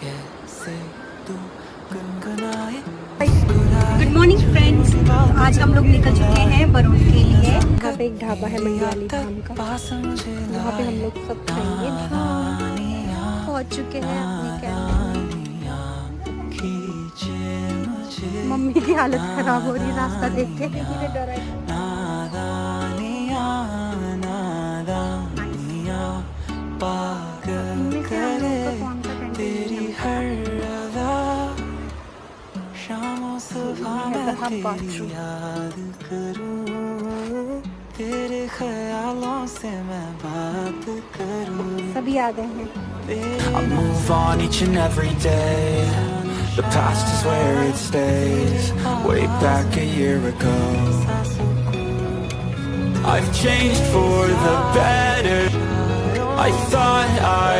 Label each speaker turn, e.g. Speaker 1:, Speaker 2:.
Speaker 1: Good morning friends. आज हम लोग निकल चुके हैं बरूड के लिए। यहाँ पे एक ढाबा है मंडियाली धाम का, वहाँ पे हम लोग सब खाएंगे। पहुँच चुके हैं अपने कैंप। मम्मी की हालत खराब हो रही रास्ता देख के, मुझे डर है। इनमें से हम लोग का कौन सा कैंटीन
Speaker 2: तेरे ख्यालों से मैं बात करूं,
Speaker 1: सभी आ गए हैं।
Speaker 2: I move on each and every day. The past is where it stays. Way back a year ago, I've changed for the better. I thought I